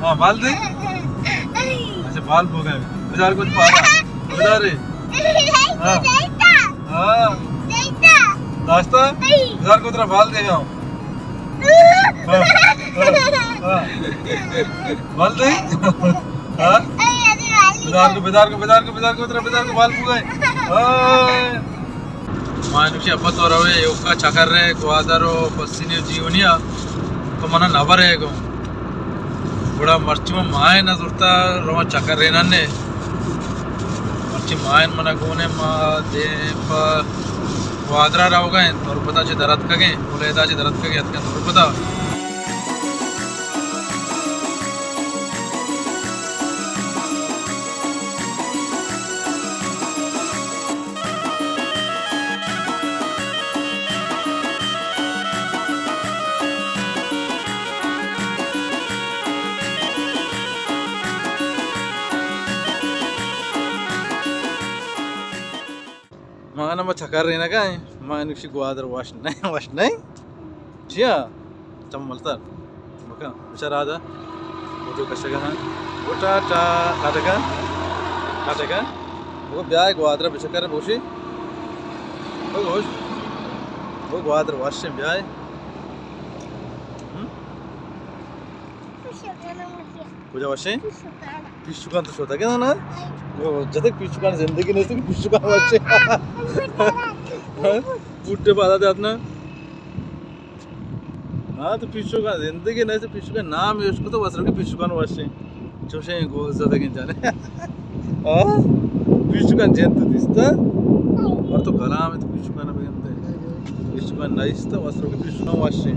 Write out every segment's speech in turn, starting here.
हाँ बाल दे। अच्छा बाल हो गए बेचारे कुछ पाला बेचारे। हाँ हाँ नाश्ता बेचारे को तेरा बाल देगा। हाँ हाँ बाल दे। हाँ बेचार को तेरा बाल हो गए। मानुषी हब्बत रवे योगा चकर्रे ग्वादरो पस्सिनी जीवनिया तो मन नवरेगो बड़ा मर्ची में माए न दुर्ता रोमा चकर्रे नन्ने मर्ची माए मन गोने मा दे पर ग्वादरा राव गए और पता चे दरद कगे बोले दा चे दरद कगे अतके और पता mana ma chakar na ka manu shi gwadar wash nahi jiya tam maltar maka bichara ada वो कशा का वो टाटा का वो ब्याह ग्वादर बिचकर बोशी वो ग्वादर वाश ब्याह पूजा वाशे पिशुकान तो शोता क्या ना वो जब तक पिशुकान जिंदगी नहीं थी पिशुकान वाशे बूढ़े बाधा दे अपना हाँ तो पिशुकान जिंदगी नहीं तो पिशुकान नाम है उसको तो बस रखे पिशुकान वाशे चोशे गोल ज़्यादा किन जाने हाँ पिशुकान जेंट दिसता और तो गला में तो पिशुकान बगैर पिशुकान नाइस था बस रखे पिशुकान वाशे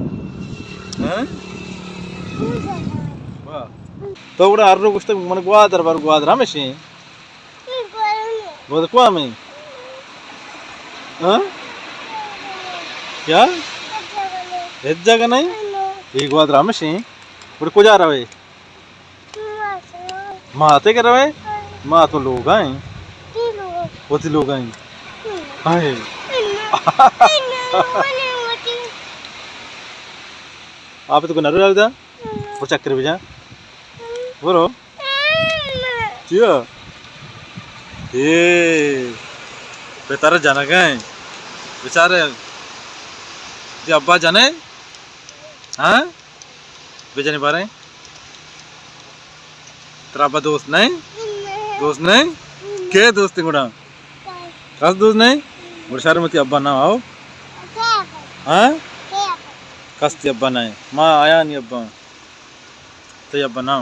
हाँ वाह तो उड़ा आर्रो कुछ तो मन ग्वादर में शी बहुत कुआ में हाँ क्या एक जगह नहीं एक ग्वादर में शी उड़ को जा रहा है माते कर रहा है माँ तो लोग आए बहुत ही लोग आए हाय आप तो नरू लगता वो चक्कर भी जा बोलो क्या ये बेचारे जाना गए बेचारे जी अब्बा जाने हाँ बेचा नहीं पा रहे तेरा अब्बा दोस्त नहीं क्या दोस्त गुड़ा खास दोस्त नहीं मुर्शार मत अब्बा ना आओ हाँ कस्ती अब्बा नहीं माँ आया नहीं अब्बा तो अब्बा ना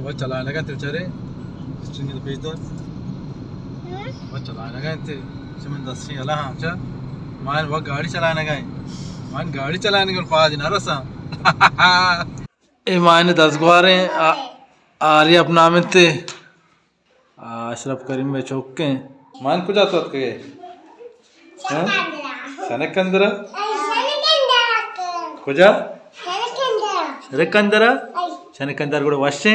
बस चलाने लगा तेरे बेचारे स्ट्रिंग तो भेज दो बस चलाने लगा ते चमन 10 अला हाँ अच्छा मान वह गाड़ी चलाने गए मान गाड़ी चलाने के पास ना रसा ए मान 10 गुआरे आ रही अपना में ते अशरफ करीम में चौक के मान कुछ आता के हैं सनकंदरा कुछ सनकंदरा शनिकंदर కూడా వస్తే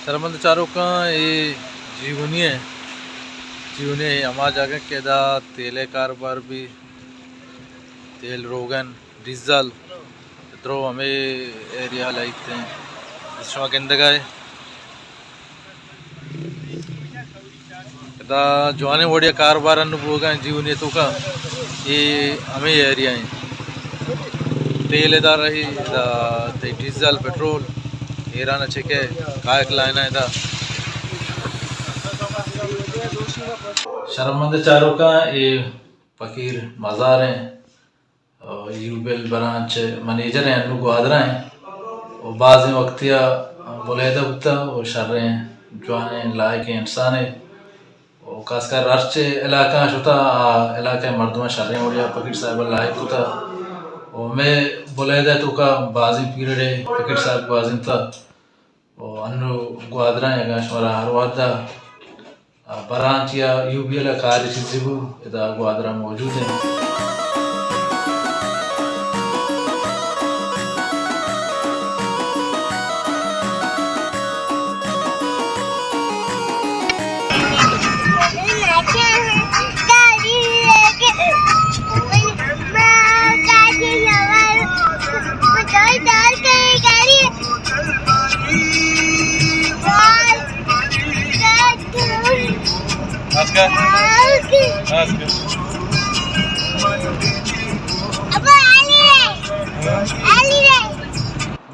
सरमंद चारों का ये जीवनी है हमारा जगह केदा तेले कारोबार भी तेल रोगन डीजल इतरो हमें एरिया लाइते हैं इसमें केंद्र का है इदा जुआने वड़िया कारोबार बोगा जीवन ये तुका ये हमें एरिया है तेल इदा रही इदा डीजल पेट्रोल ईरान चेके कायक लाइना इदा शर्मंद चारों का ये फकीर मज़ार हैं यूबेल ब्रांच मैनेजर हैं अनु गुआदरा हैं और बाज़ वक्तिया बुलेदा बुता और शर्रे हैं जवाने लायक इंसान है और खासकर अर्चे इलाका शुता इलाके मर्दमा शर्रे उड़िया फकीर साहब लायक होता और मैं बुलेदा तो का बाज़ी पीरियड है फकीर साहब बाज़ी था और अनु गुआदरा हैं गाशवारा हर वादा ब्रांच या यूबीएल कार्य चीज़ें इदा गुआदरा मौजूद हैं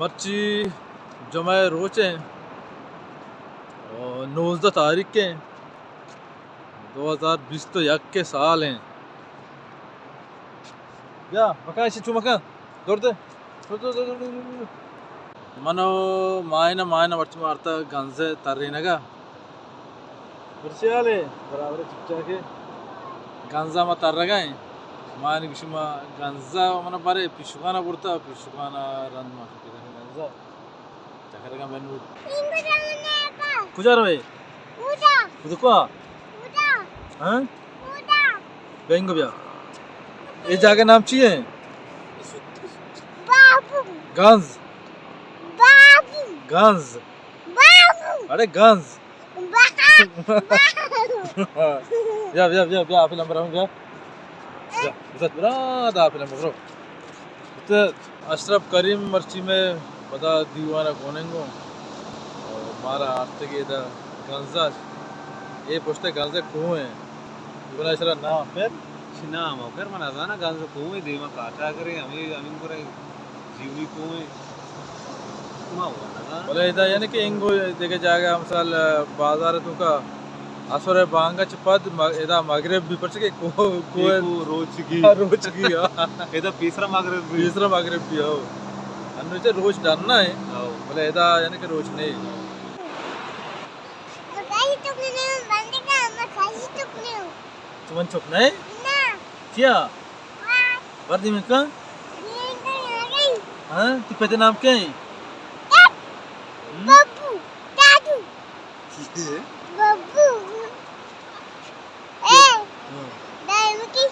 मर्ची जमा रोच हैं और 19 तारीख के 2020 तो यक के साल हैं या मका ऐसे चुमका दौड़ते मनो मायना मर्ची मारता गंजे तर्रीना का वर्षाले बराबर चिट्टा के गंजा मा तर्रगा है मान किशमा गंजा मना बारे पिशुकाना बुरता पिशुकाना रन मा गंजा चकरगा मेनू कुजा रे कुजा कुदको हां बेंगो बिया ये जगह नाम ची है बाबू गंज बाबू गंज बाबू अरे गंज ya film berapa ya Ustaz berada film bro itu Ashraf करीम मर्ची में बता दीवाना कोनेंगो और हमारा आर्थिक इधर गंजा ये पोस्टे गंजा कुएं है बोला इसरा नाम फिर मना जाना गंजा कुएं देवा काटा करे हमें पूरा जीवी कुएं बोले इधर यानी कि इंगो देखे जाएगा मिसाल बाजार तो का असरे बांगा चपद इधर मगरब भी पड़ सके को रोज की इधर तीसरा मगरब भी हो अन्य रोज डालना है बोले इधर यानी कि रोज नहीं चुमन चुप नहीं क्या वर्दी में का हाँ तू पहले नाम क्या है बब्बू दादू बब्बू दादू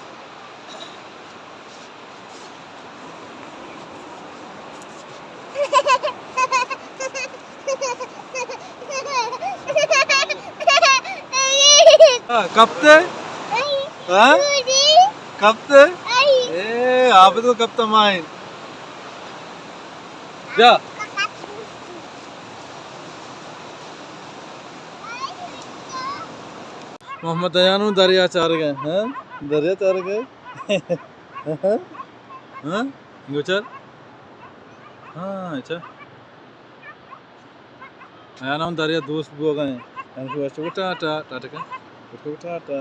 कब ते कब ते आप तो कब तक माइन जा मोहम्मद दयानु दरिया चार गए हैं दरिया चार गए हाँ गोचर हाँ अच्छा मैं ना दरिया दोस्त भी हो गए हैं टाटा टाटा टाटा